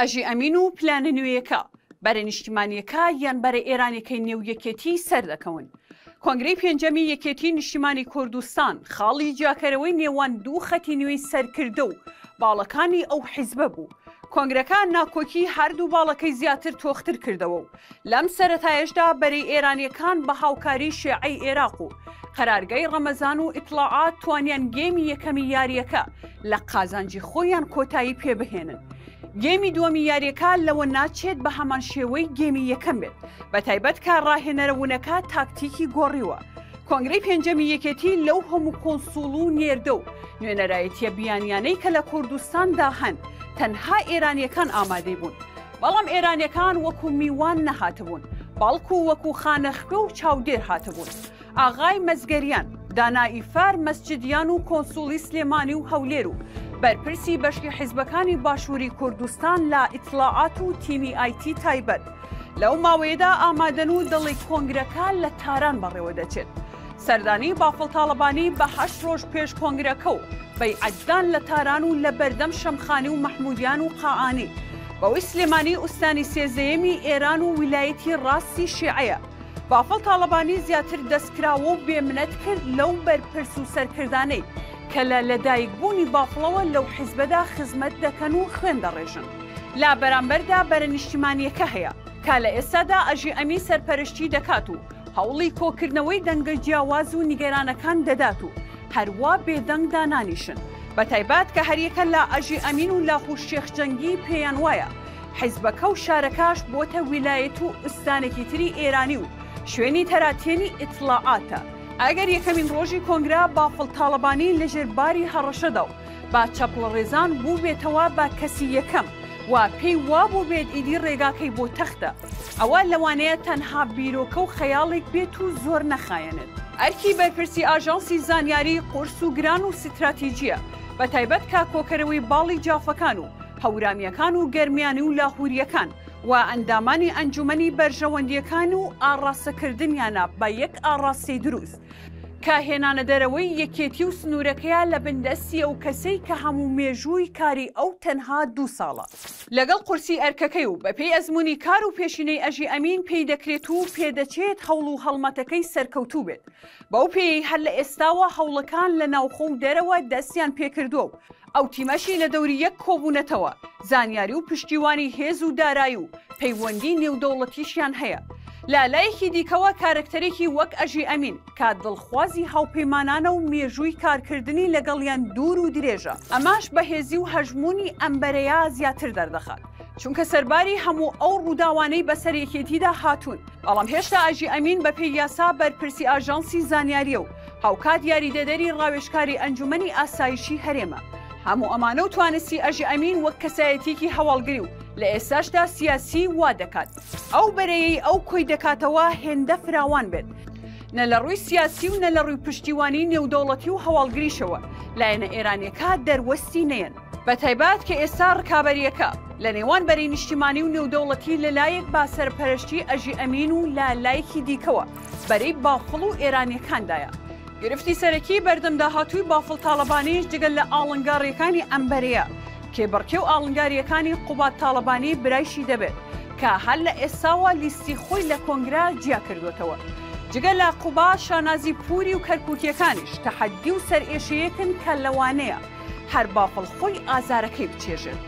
ئەژی ئەمین و پلانە نوێیەکە بەرە نیشتیمانیەکە یان بەرە ئێرانەکەی نێو یەکێتی سەر دەکەون. کۆنگرەی پێنجەمی یەکێتی نیشتیمانی کوردستان خاڵی جاکەرەوەی نێوان دوو خەتی نوێی سەرکردە و باڵەکانی ئەو حیزبە بوو. کۆنگرەکان ناکۆکی هەردوو باڵەکەی زیاتر تۆختر کردەوە و لەم سەرەتایشدا بەرەی ئێرانیەکان بە هاوکاری شیعەی عێراق و قەرارگای ڕەمەزان و ئیطلاعات توانیان گێمی یەکەمی یاریەکە لە قازانجی خۆیان کۆتایی پێبهێنن. گێمی دووەمی یاریەکە لەوە ناچێت بە هەمان شێوەی گێمی یەکەم بێت، بە تایبەت کە ڕاهێنەرەبوونەکە تاکتیکی گۆڕیوە. کۆنگرەی پێنجەمی یەکێتی لەو هەموو کۆنسوڵ و نێردە و نوێنەرایەتیە بیانیانەی کە لە کوردستاندا هەن تەنها ئێرانیەکان ئامادەی بوون، بەڵام ئێرانیەکان وەکو میوان نەهاتبوون، بەڵکو وەکو خانەخوێ و چاودێر هاتبوون. ئاغای مەزگەریان، دانائیفار مەسجدیان و کۆنسوڵی سلێمانی و هەولێر و بەرپرسی بەشی حیزبەکانی باشووری کوردستان لە ئیطلاعات و تیمی ئایتی تایبەت لەو ماوەیەدا ئامادەن و دڵی کۆنگرەکە لە تاران بەڕێوە دەچێت. سەردانی بافڵ تاڵەبانی بە 8 ڕۆژ پێش کۆنگرەکە و بەیعەتدان لە تاران و لە بەردەم شەمخانی و مەحمودیان و قاعانی بەوەی سلێمانی ئوستانی سێزەیەمی ئێران و ویلایەتی ڕاستی شیعەیە. بافڵ تاڵەبانی زیاتر دەستکراوە و بێمنەت کرد لەو بەرپرس و سەرکردانەی کە لە لەدایکبوونی بافڵەوە لەو حیزبەدا خزمەت دەکەن و خوێن دەڕێژن. لا بەرامبەردا بەرە نیشتیمانیەکە هەیە کە لە ئێستادا ئەژی ئەمی سەرپەرشتی دەکات و هەوڵی کۆکردنەوەی دەنگە جیاواز و نیگەرانەکان دەدات و هەروە بێدەنگ دانانیشن. بە تایبەت کە هەریەکە لە ئەژی ئەمین و لاخو شێخ جەنگی پێیان وایە حیزبەکە و شارەکەش بۆتە ویلایەت و ئوستانێکی تری ئێرانی و شوێنی تەراتێنی ئیطلاعاتە. ئەگەر یەکەمین ڕۆژی کۆنگرا بافڵ تاڵەبانی لەژێر باری هەڕەشەدا و با چەپڵە ڕێزان بوو بێتەوە بە کەسی یەکەم و پێی وابوو بێت ئیدی ڕێگاکەی بۆ تەختە، ئەوە لەوانەیە تەنها بیرۆکە و خەیاڵێک بێت و زۆر نەخایەنێت. ئەرکی بەرپرسی ئاژانسی زانیاری قورس و گران و استراتیجیە، بە تایبەت کا کۆکەرەوەی باڵی جافەکان و هەورامیەکان و گەرمیانی و لاهوریەکان و ئەندامانی ئەنجومەنی بەرژەوەندیەکان و ئاڕاستەکردنیانە بە یەک ئاڕاستی دروست کە هێنانە دەرەوەی یەکێتی و سنوورەکەیە لە بندەستی ئەو کەسەی کە هەموو مێژووی کاری ئەو تەنها 2 ساڵە. لەگەڵ قورسی ئەرکەکەی و بەپێی ئەزمموی کار و پێشینەی ئەژی ئەمین پێی دەکرێت و پێدەچێت هەوڵ و هەڵمەتەکەی سەرکەوتوو بێت. بەو پێی هەر لە ئێستاوە هەوڵەکان لە ناوخۆ و دەرەوە دەستیان پێکردووە و ئەو تیمەشی لە دەوری یەک کۆبوونەتەوە زانیاری و پشتیوانی هێز و دارایی و پەیوەندی نێودەوڵەتیشیان هەیە. لایەکی دیکەوە کارکتەرێکی وەک ئەژی ئەمین کە دڵخوازی هاوپەیمانانە و مێژووی کارکردنی لەگەڵیان دوور و درێژە، ئەماش بەهێزی و هەژمونی ئەمبەرەیە زیاتر دەردەخات چونکە سەرباری هەموو ئەو ڕووداوانەی بەسەر یەکێتیدا هاتوون. بەڵام هێشتا ئەژی ئەمین بە پێی یاسا بەرپرسی ئاژانسی زانیاریە و هاوکات یاریدەدەری ڕاوێژکاری ئەنجومەنی ئاسایشی هەرێمە. هەموو ئەمانە و توانستی ئەژی ئەمین وەک کەسایەتێکی هەواڵگری و لە ئێستاشدا سیاسی وا دەکات ئەو بەرەیەی ئەو کۆی دەکاتەوە هێندە فراوان بێت، نە لە ڕووی سیاسی و نە لە ڕووی پشتیوانی نێودەوڵەتی و هەواڵگریشەوە لایەنە ئێرانیەکە دەروەستی نەیەن. بە تایبەت کە ئێستا ڕکابەریەکە لە نێوان بەرەی نیشتیمانی و نێودەوڵەتی لەلایەک با سەرپەرشتی ئەژی ئەمین و لایەکی دیکەوە بەرەی بافڵ و ئێرانیەکاندایە. گرفتی سەرەکی بەردەم داهاتووی بافڵ تاڵەبانیش جگەل لە ئاڵنگاڕیەکانی ئەمبەرەیە کێبڕکێ و ئاڵنگاریەکانی قوبات تاڵەبانی برایشی دەبێت کە هەر لە ئێستاوە لیستی خۆی لە کۆنگرا جیا کردوێتەوە. جگەل لە قوبا شانازی پوری و کەرکووکیەکانیش تەحەدی و سەرئێشەیەکن کە لەوانەیە هەر بافڵ خۆی ئازارەکەی بچێژێت.